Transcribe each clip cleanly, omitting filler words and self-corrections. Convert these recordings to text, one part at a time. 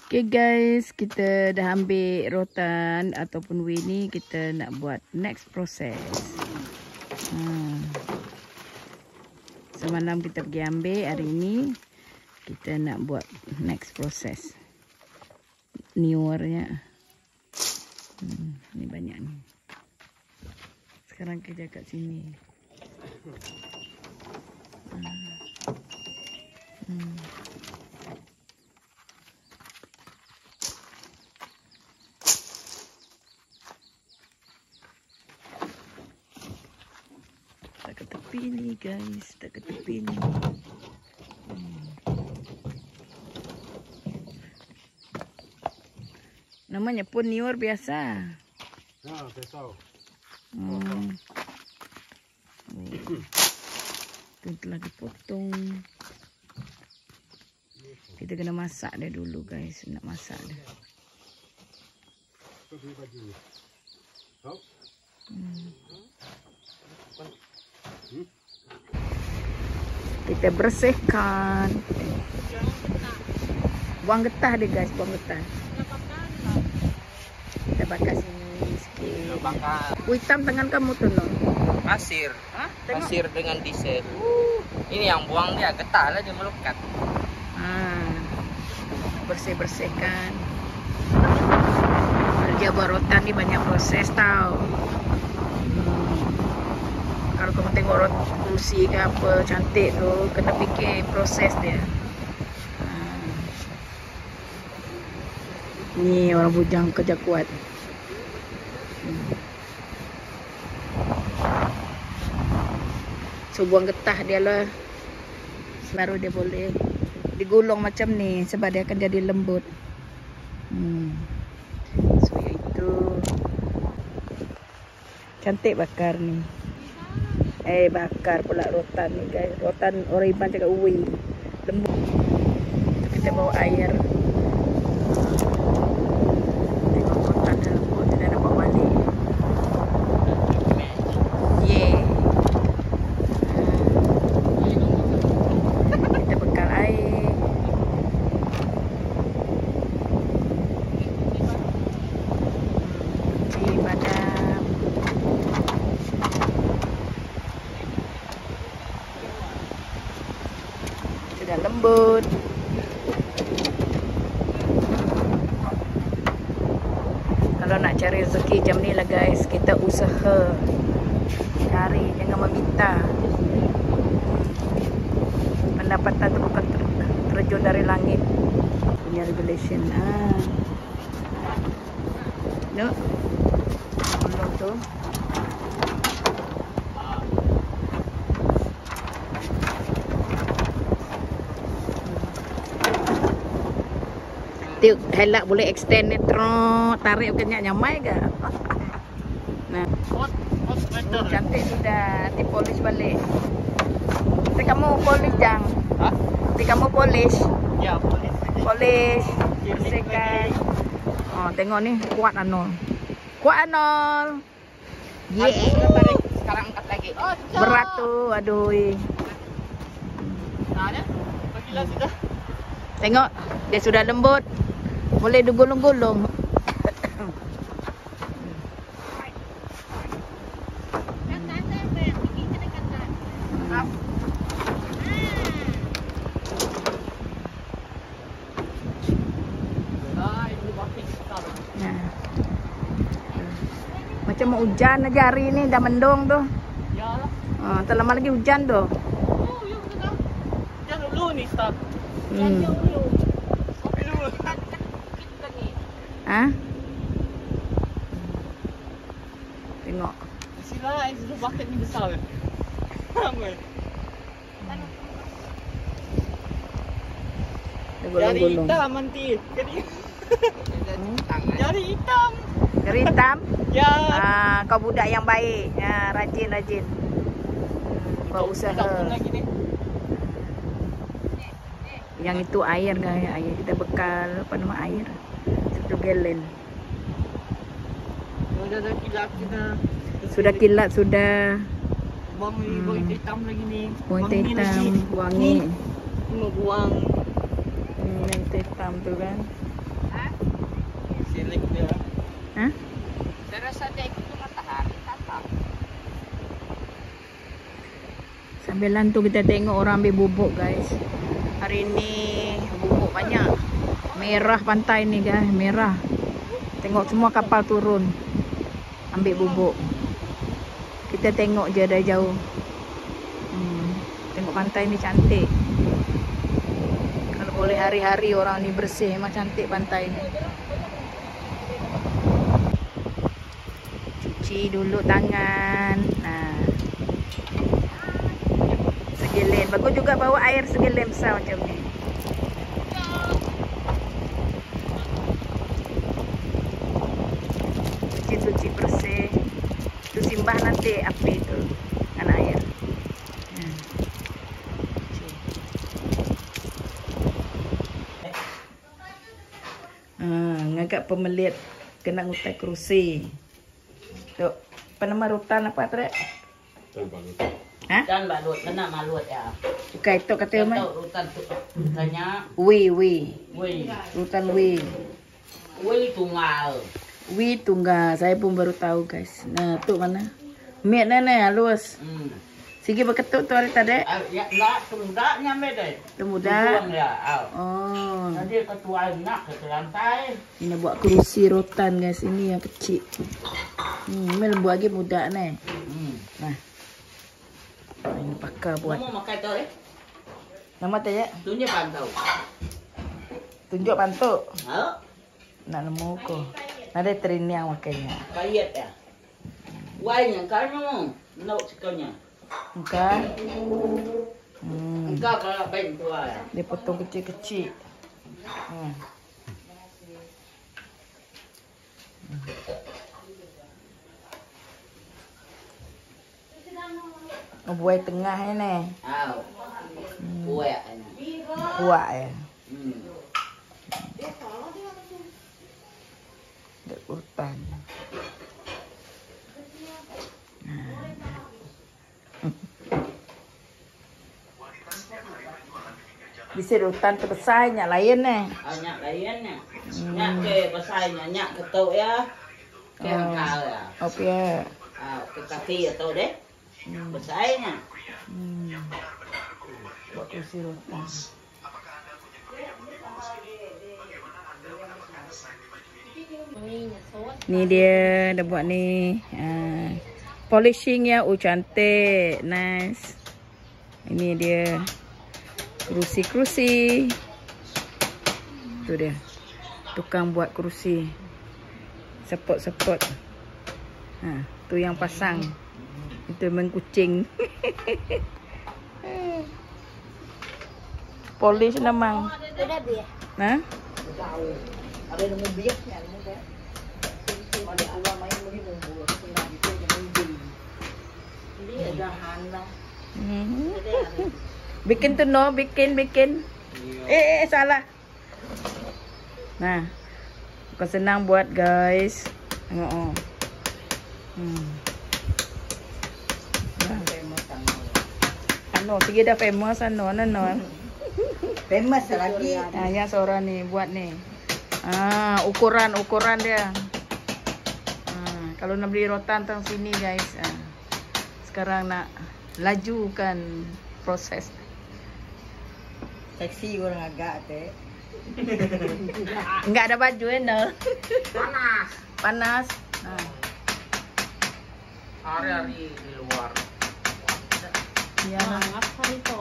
Okay guys, kita dah ambil rotan ataupun whey ni, kita nak buat next process. Semalam kita pergi ambil, hari ni kita nak buat next process. Niwarnya. Ni banyak ni. Sekarang kerja kat sini. Tak ke tepi ni guys, tak ke tepi ni. Namanya pun nior biasa. Biasa. Itu telah dipotong. Kita kena masak dia dulu guys, nak masak dia. Kita bersihkan. Buang getah dia guys, buang getah. Kita bakar sini sikit. Hitam tangan kamu tu no. Pasir. Pasir dengan diesel. Ini yang buang dia, getah lah dia melekat. Bersih-bersihkan. Kerja buat rotan ni banyak proses tau. Kalau kamu tengok rotan kursi ke apa cantik tu, kena fikir proses dia. Ni orang bujang kerja kuat. So buang getah dia lah. Baru dia boleh digulung macam ni sebab dia akan jadi lembut. So itu cantik bakar ni. Bakar pula rotan ni guys. Rotan orang Iban cakap uwi lembut. Kita bawa air. Tengok rotan dah lembut, kita nak bawa balik. Kita bekal air. Padam. Sudah lembut. Kalau nak cari rezeki jam ni lah guys, kita usaha cari, jangan meminta. Pendapatan tu bukan terjun dari langit. Punya regulation. No. Belum tu. Tiup helak boleh extend ni tarik kenyak nyamai ke? Nah. Cantik sudah, nanti polish balik. Nanti kamu polish jang. Nanti kamu polish. Ya, boleh. Polish. Bersihkan. Tengok ni kuat Anol. Kuat Anol. Sekarang angkat lagi. Berat tu, aduh. Bagilah sudah. Tengok, dia sudah lembut. Boleh digulung-gulung. Macam mau hujan aja hari ini, dah mendung tu. Yalah. Tak lama lagi hujan tu. Ya betul. Jangan dulu ni start. Tengok. Sila itu bucket ni besar. Ramai. Jari hitam nanti. Jari hitam. Jari hitam? Ya. Kau budak yang baik. Rajin-rajin. Kau usaha. Yang itu air guys. Air kita bekal. Apa nama air? 1 gallon. Sudah kilat kita. Sudah kilat, sudah. Buang hitam lagi ni. Buang hitam, wangi. Mau buang. Yang hitam tu kan. Silik dia. Hah? Saya rasa dia ikut matahari tatap. Sambilan tu kita tengok orang ambil bubuk guys. Hari ni bubuk banyak. Merah pantai ni guys, merah. Tengok semua kapal turun ambil bubuk. Kita tengok je dari jauh. Tengok pantai ni cantik. Kalau boleh hari-hari orang ni bersih, memang cantik pantai ni. Cuci dulu tangan. Segelin. Bagus juga bawa air segelin besar macam ni. Cuci bersih. Tu simbah nanti api tu kan air. Ngagak pemelit kena ngutai kerusi. Tuk, apa nama rutan apa trek? Hah? Dan balut, kena malut ya. Bukan itu kata mai. Rutan tu tanya. Wi. Rutan wi. Wi tunggal. Wi tunggal. Saya pun baru tahu guys. Nah, tu mana? Mek nene halus. Sige berketuk tu hari tadi. Ya, nak tunda nyampe deh. Temuda. Ya. Oh. Tadi ketua nak ke lantai. Ini buat kerusi rotan guys. Ini yang kecil. Mel buat lagi muda ni. Nah. Ini pakar buat. Kamu makan tu Nama tu ya? Tunjuk pantau. Tunjuk pantuk. Ha? Nak nemu ko. Ada training makanya. Kayat ya. Wainya kamu nak sekanya. Bukan. Engkau kalau baik tua ya. Dia potong kecil-kecil. Buai tengah ni. Buai. Buat ya. Dek urutan. Bisa urutan terbesar nyak lain ni. Nyak lain ni. Nyak ke besarnya nyak ketuk ya. Ke angkal ya. Oh ya. Ke kaki atau deh. Besarnya. Buat kursi rotan. Ni dia dah buat ni. Polishing ya. Oh cantik. Nice. Ini dia. Kerusi-kerusi. Tu dia. Tukang buat kerusi. Support-support. Tu yang pasang. Itu memang kucing. Polish namang. Ha? Ada nombor biaknya. Ada awak main lagi nombor. Ini ada hana. Bikin tu no, bikin. Salah. Nah. Bukan senang buat guys. Tengok. Sige dah famous ano. Famous lagi. Ya seorang ni buat ni. Ukuran dia. Kalau nak beli rotan tang sini guys. Sekarang nak lajukan proses. Seksi orang agak teh. Enggak ada baju no. Panas. Hari-hari di luar. Ya. Hari tu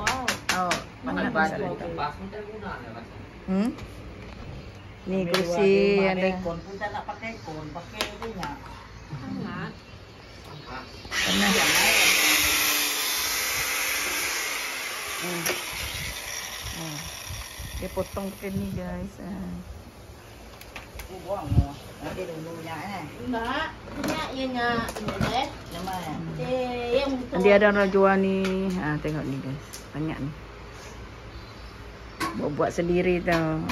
Panas. Ni kursi ada. Kita nak pakai pakai ini nya. Hangat. Panas. Dia potong ke ni guys. Buang. Nanti dulunya Enggak, punya ianya ini deh. Nama Yang betul. Nanti ada orang jual ni. Tengok ni guys. Banyak ni. Buat sendiri tau.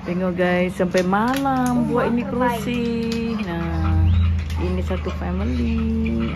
Tengok guys, sampai malam buat ini kerusi. Nah, ini satu family.